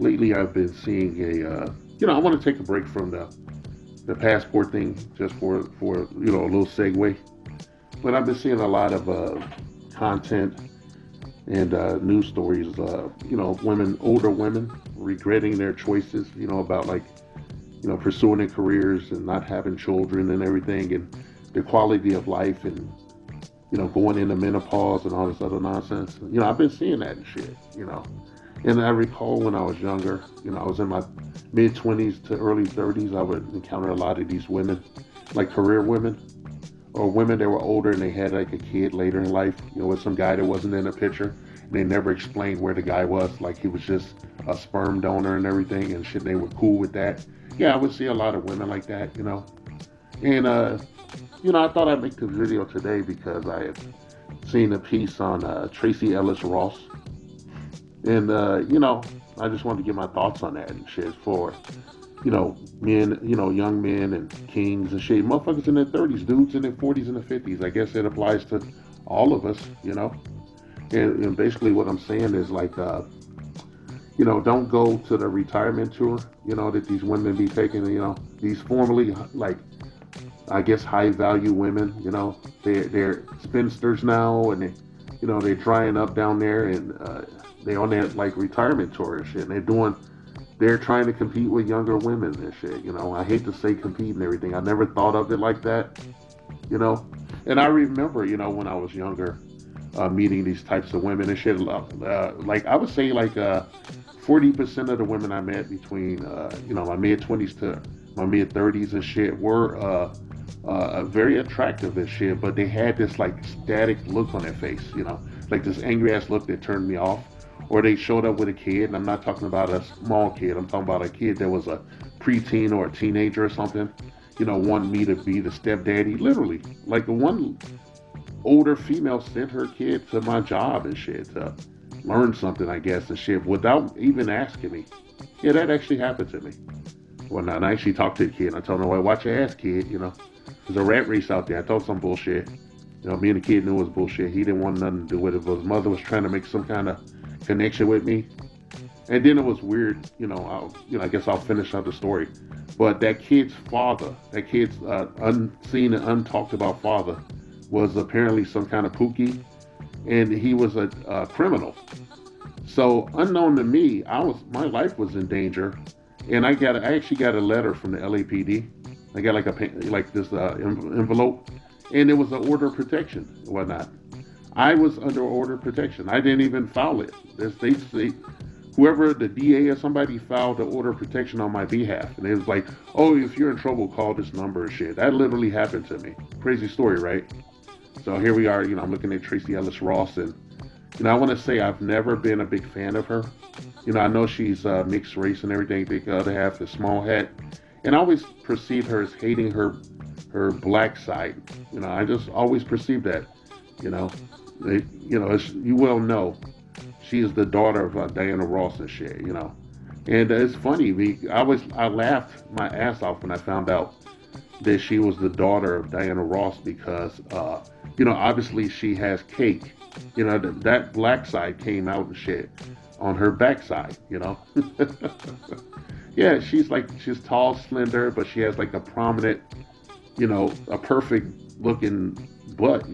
lately I've been seeing I want to take a break from the passport thing just for a little segue. But I've been seeing a lot of content and news stories, older women regretting their choices, about like, pursuing their careers and not having children and everything, and the quality of life, and going into menopause and all this other nonsense. I've been seeing that and shit. And I recall when I was younger, I was in my mid 20s to early 30s, I would encounter a lot of these women, like career women, or women that were older and they had like a kid later in life, with some guy that wasn't in the picture. And they never explained where the guy was, like he was just a sperm donor and everything and shit. They were cool with that. Yeah, I would see a lot of women like that. And, I thought I'd make this video today because I had seen a piece on Tracee Ellis Ross. And, I just wanted to get my thoughts on that and shit for, men, young men and kings and shit. Motherfuckers in their 30s, dudes in their 40s and their 50s. I guess it applies to all of us. And basically what I'm saying is like, don't go to the retirement tour, that these women be taking, these formerly, like, I guess, high value women, they're spinsters now and they're drying up down there and they on that like retirement tour and shit. And they're trying to compete with younger women and shit. I hate to say compete and everything. I never thought of it like that, you know. And I remember, when I was younger, meeting these types of women and shit. Like I would say, like 40% of the women I met between, my mid 20s to my mid 30s and shit were very attractive and shit, but they had this like static look on their face, like this angry ass look that turned me off. Or they showed up with a kid, and I'm not talking about a small kid. I'm talking about a kid that was a preteen or a teenager or something. Wanting me to be the stepdaddy, literally. Like the one older female sent her kid to my job and shit to learn something, I guess, and shit, without even asking me. Yeah, that actually happened to me. Well, now, I actually talked to the kid, and I told him, well, watch your ass, kid, There's a rat race out there. I thought some bullshit. Me and the kid knew it was bullshit. He didn't want nothing to do with it, but his mother was trying to make some kind of connection with me. And then it was weird, I guess I'll finish out the story. But that kid's father, that kid's unseen and untalked about father, was apparently some kind of pookie, and he was a criminal. So unknown to me, my life was in danger, and I actually got a letter from the LAPD. I got like this envelope, and it was an order of protection and whatnot. I was under order of protection. I didn't even file it. Whoever the DA or somebody filed the order of protection on my behalf, and it was like, oh, if you're in trouble, call this number and shit. That literally happened to me. Crazy story, right? So here we are. I'm looking at Tracee Ellis Ross, and I want to say I've never been a big fan of her. I know she's mixed race and everything. The other half is small hat, and I always perceive her as hating her black side. I just always perceived that. As you well know, she is the daughter of Diana Ross and shit. And it's funny. I laughed my ass off when I found out that she was the daughter of Diana Ross because, obviously she has cake. That black side came out and shit on her backside. Yeah, she's tall, slender, but she has like a prominent, a perfect looking butt.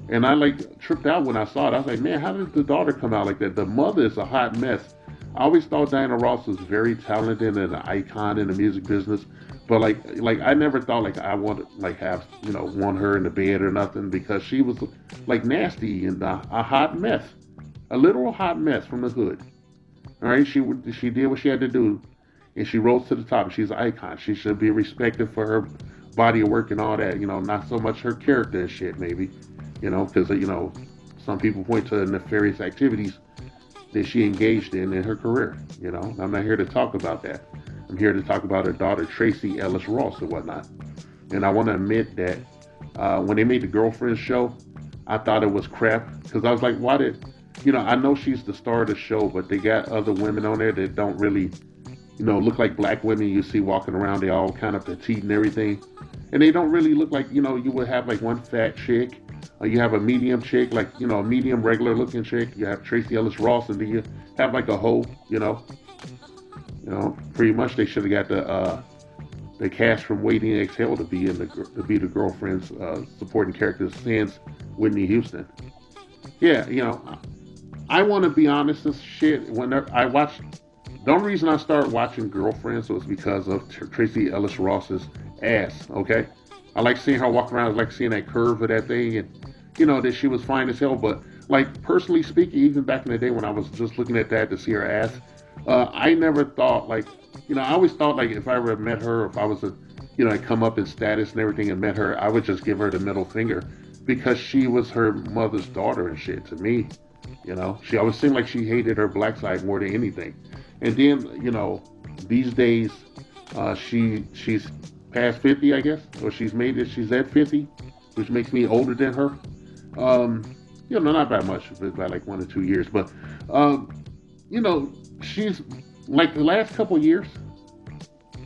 And I like tripped out when I saw it. I was like, man, how did the daughter come out like that? The mother is a hot mess. I always thought Diana Ross was very talented and an icon in the music business, but like I never thought like I wanted like have want her in the bed or nothing because she was like nasty and a hot mess, a literal hot mess from the hood. All right, she did what she had to do, and she rose to the top. She's an icon. She should be respected for her body of work and all that. Not so much her character and shit maybe. Because, some people point to the nefarious activities that she engaged in her career. I'm not here to talk about that. I'm here to talk about her daughter, Tracee Ellis Ross and whatnot. And I want to admit that when they made the Girlfriend show, I thought it was crap because I was like, why did, I know she's the star of the show, but they got other women on there that don't really, look like black women you see walking around. They all kind of petite and everything. And they don't really look like, you would have like one fat chick. You have a medium chick, like, a medium regular looking chick. You have Tracee Ellis Ross, and then you have like a hoe, You know, pretty much they should have got the cast from Waiting to Exhale to be to be the girlfriend's supporting characters since Whitney Houston. Yeah, you know, I want to be honest as shit. Whenever I watch, the only reason I started watching Girlfriends was because of Tracee Ellis Ross's ass. Okay, I like seeing her walk around. I like seeing that curve of that thing, and that she was fine as hell. But like personally speaking, even back in the day when I was just looking at that to see her ass, I never thought like, I always thought like if I ever met her, if I was I come up in status and everything and met her, I would just give her the middle finger because she was her mother's daughter and shit to me. She always seemed like she hated her black side more than anything. And then, these days, she's past 50, I guess, or she's made it. She's at 50, which makes me older than her. Um, not by much, but by like 1 or 2 years. But you know, she's like the last couple years,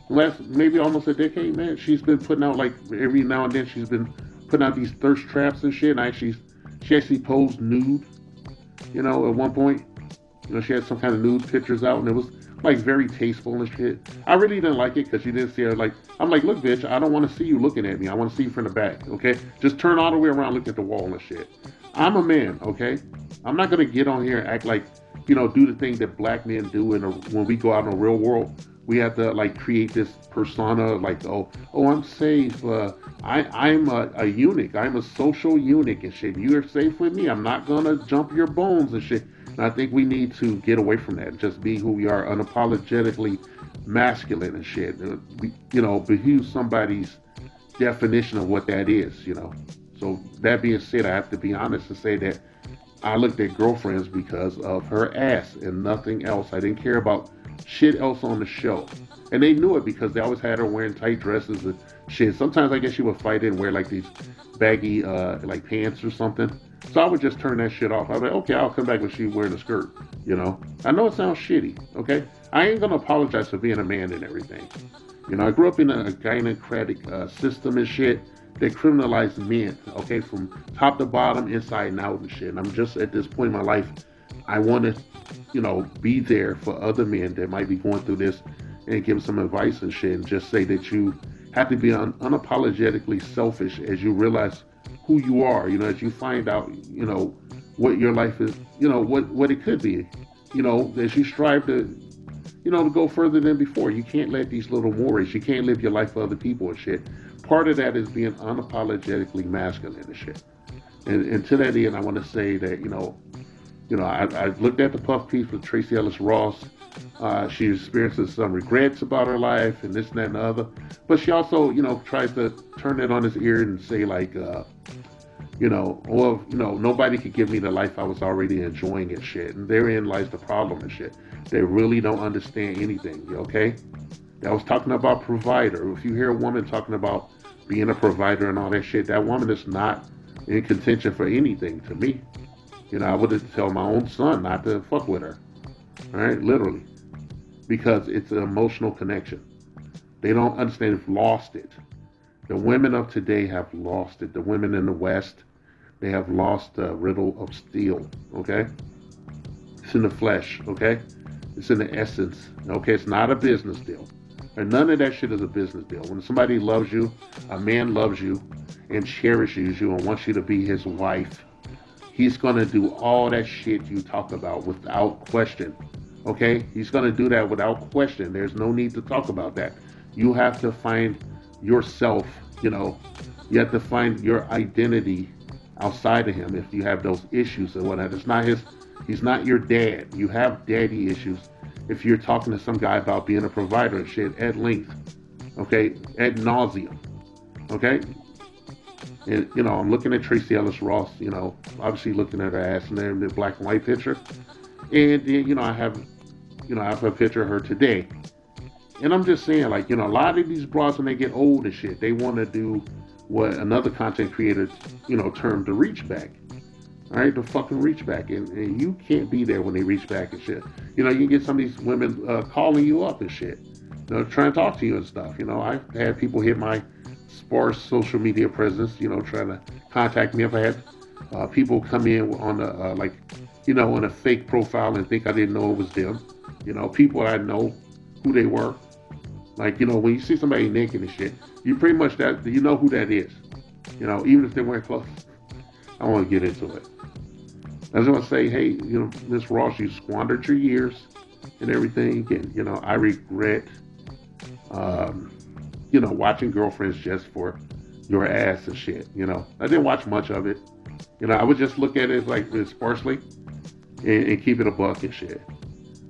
last maybe almost a decade, man. She's been putting out like every now and then. She's been putting out these thirst traps and shit. And she actually posed nude. At one point, she had some kind of nude pictures out, and it was like very tasteful and shit. I really didn't like it because she didn't see her like. I'm like, look, bitch, I don't want to see you looking at me. I want to see you from the back. Okay, just turn all the way around, look at the wall and shit. I'm a man. Okay, I'm not gonna get on here and act like do the thing that black men do when we go out in the real world. We have to like create this persona like, oh, I'm safe. I'm a eunuch. I'm a social eunuch and shit. You're safe with me. I'm not gonna jump your bones and shit. And I think we need to get away from that. Just be who we are, unapologetically masculine and shit. Behoove somebody's definition of what that is. So that being said, I have to be honest and say that I looked at Girlfriends because of her ass and nothing else. I didn't care about shit else on the show. And they knew it because they always had her wearing tight dresses and shit. Sometimes I guess she would fight it and wear like these baggy like pants or something. So I would just turn that shit off. I'd be like, okay, I'll come back when she's wearing a skirt. I know it sounds shitty, okay? I ain't gonna apologize for being a man and everything. I grew up in a gynocratic system and shit that criminalized men, okay, from top to bottom, inside and out and shit. And I'm just at this point in my life, I want to, be there for other men that might be going through this and give them some advice and shit and just say that you have to be unapologetically selfish as you realize who you are, as you find out, what your life is, what it could be, as you strive to go further than before. You can't let these little mores, you can't live your life for other people and shit. Part of that is being unapologetically masculine and shit. And to that end, I want to say that, I looked at the puff piece with Tracee Ellis Ross. She experiences some regrets about her life and this and that and the other. But she also, tries to turn it on his ear and say like, nobody could give me the life I was already enjoying and shit. And therein lies the problem and shit. They really don't understand anything, okay? I was talking about provider. If you hear a woman talking about being a provider and all that shit, that woman is not in contention for anything to me. I would tell my own son not to fuck with her. All right, literally. Because it's an emotional connection. They don't understand, they've lost it. The women of today have lost it. The women in the West, they have lost the riddle of steel, okay? It's in the flesh, okay? It's in the essence, okay? It's not a business deal. And none of that shit is a business deal. When somebody loves you, a man loves you and cherishes you and wants you to be his wife, he's going to do all that shit you talk about without question. Okay? He's going to do that without question. There's no need to talk about that. You have to find yourself, you have to find your identity outside of him if you have those issues and whatnot. He's not your dad. You have daddy issues if you're talking to some guy about being a provider and shit at length, okay, ad nauseum, okay? And, I'm looking at Tracee Ellis Ross, obviously looking at her ass and then the black and white picture. And, I have a picture of her today. And I'm just saying, like, a lot of these bras, when they get old and shit, they want to do what another content creator, termed the reach back. All right, the fucking reach back, and you can't be there when they reach back and shit. You can get some of these women calling you up and shit, trying to talk to you and stuff. I've had people hit my sparse social media presence, trying to contact me. If I had people come in on on a fake profile and think I didn't know it was them. People I know, who they were. Like, when you see somebody naked and shit, you pretty much you know who that is. Even if they're wearing clothes. I don't want to get into it. I just want to say, hey, Miss Ross, you squandered your years and everything, and I regret, watching Girlfriends just for your ass and shit. I didn't watch much of it. I would just look at it like sparsely and keep it a buck and shit.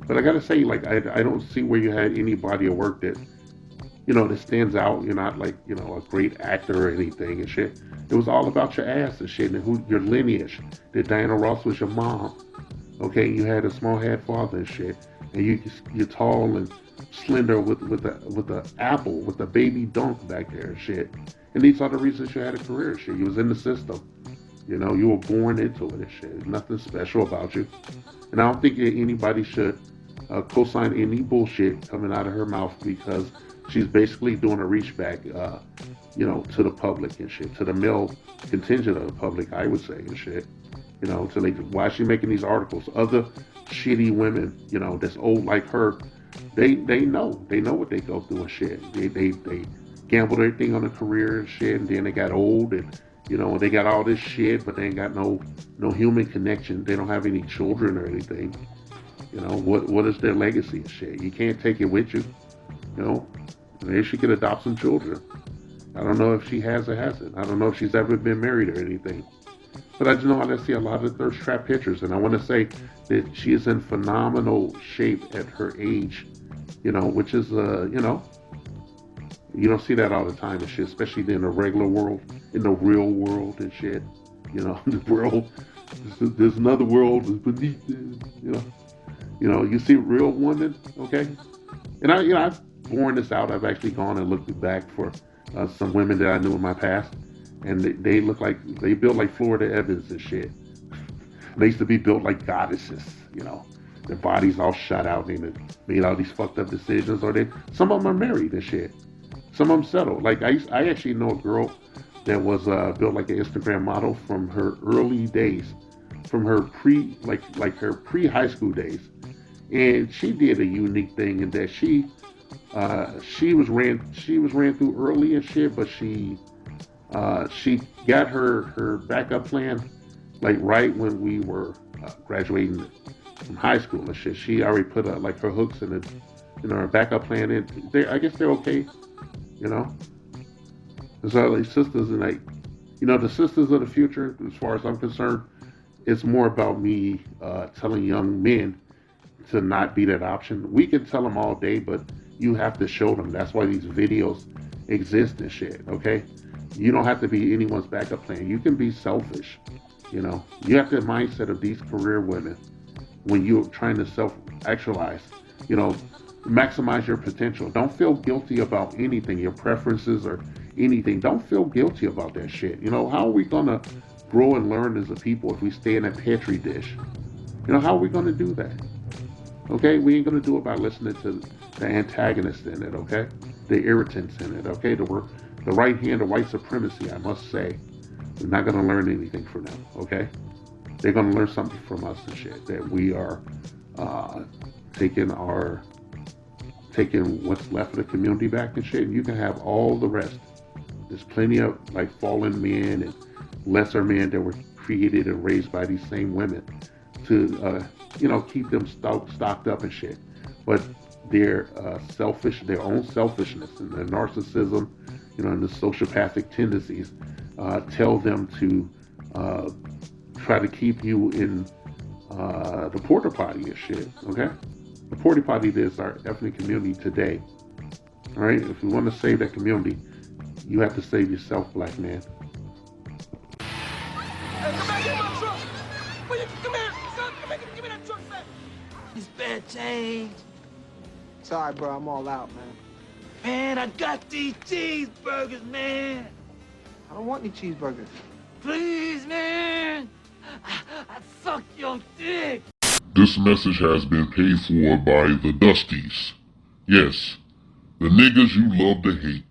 But I gotta say, like, I don't see where you had any body of work that, that stands out. You're not like, a great actor or anything and shit. It was all about your ass and shit and who your lineage. That Diana Ross was your mom. Okay, you had a small head father and shit, and you're tall and slender with the apple, with the baby dunk back there and shit. And these are the reasons you had a career and shit. You was in the system. You were born into it and shit. There's nothing special about you. And I don't think that anybody should co-sign any bullshit coming out of her mouth, because she's basically doing a reach back, to the public and shit, to the male contingent of the public, I would say, and shit. Why is she making these articles? Other shitty women, that's old like her, they know what they go through and shit. They gambled everything on a career and shit, and then they got old and they got all this shit, but they ain't got no human connection. They don't have any children or anything. What is their legacy and shit? You can't take it with you. Maybe she could adopt some children. I don't know if she has or hasn't. I don't know if she's ever been married or anything. But I just know I see a lot of thirst trap pictures, and I want to say that she is in phenomenal shape at her age, which is, you don't see that all the time and shit, especially in the regular world, in the real world and shit. The world, there's another world beneath this, you see real women, okay? And I've borne this out. I've actually gone and looked back for some women that I knew in my past, and they look like, they built like Florida Evans and shit. They used to be built like goddesses, their bodies all shot out and they made all these fucked up decisions, or some of them are married and shit. Some of them settled. Like I actually know a girl that was built like an Instagram model from her early days, from her her pre-high school days, and she did a unique thing in that she was ran through early and shit, but she got her backup plan like right when we were graduating from high school and shit. She already put like her hooks in her backup plan in. I guess they're okay. So like sisters and like, the sisters of the future, as far as I'm concerned, it's more about me telling young men to not be that option. We can tell them all day, but you have to show them. That's why these videos exist and shit, okay? You don't have to be anyone's backup plan. You can be selfish, You have the mindset of these career women when you're trying to self-actualize, maximize your potential. Don't feel guilty about anything, your preferences or anything. Don't feel guilty about that shit. How are we gonna grow and learn as a people if we stay in a petri dish? How are we gonna do that? Okay, we ain't gonna do it by listening to the antagonists in it, okay? The irritants in it, okay? The right hand of white supremacy, I must say. We're not gonna learn anything from them, okay? They're gonna learn something from us and shit, that we are taking what's left of the community back and shit, and you can have all the rest. There's plenty of like fallen men and lesser men that were created and raised by these same women to keep them stocked up and shit. But their their own selfishness and their narcissism, and the sociopathic tendencies tell them to try to keep you in the porta potty and shit, okay? The porta potty is our ethnic community today. All right, if you want to save that community, you have to save yourself, black man. Hey, come back, get my truck! Come here, son, come here, give me that truck back! It's bad change. Sorry, bro, I'm all out, man. Man, I got these cheeseburgers, man. I don't want any cheeseburgers. Please, man. I suck your dick. This message has been paid for by the Dusties. Yes, the niggas you love to hate.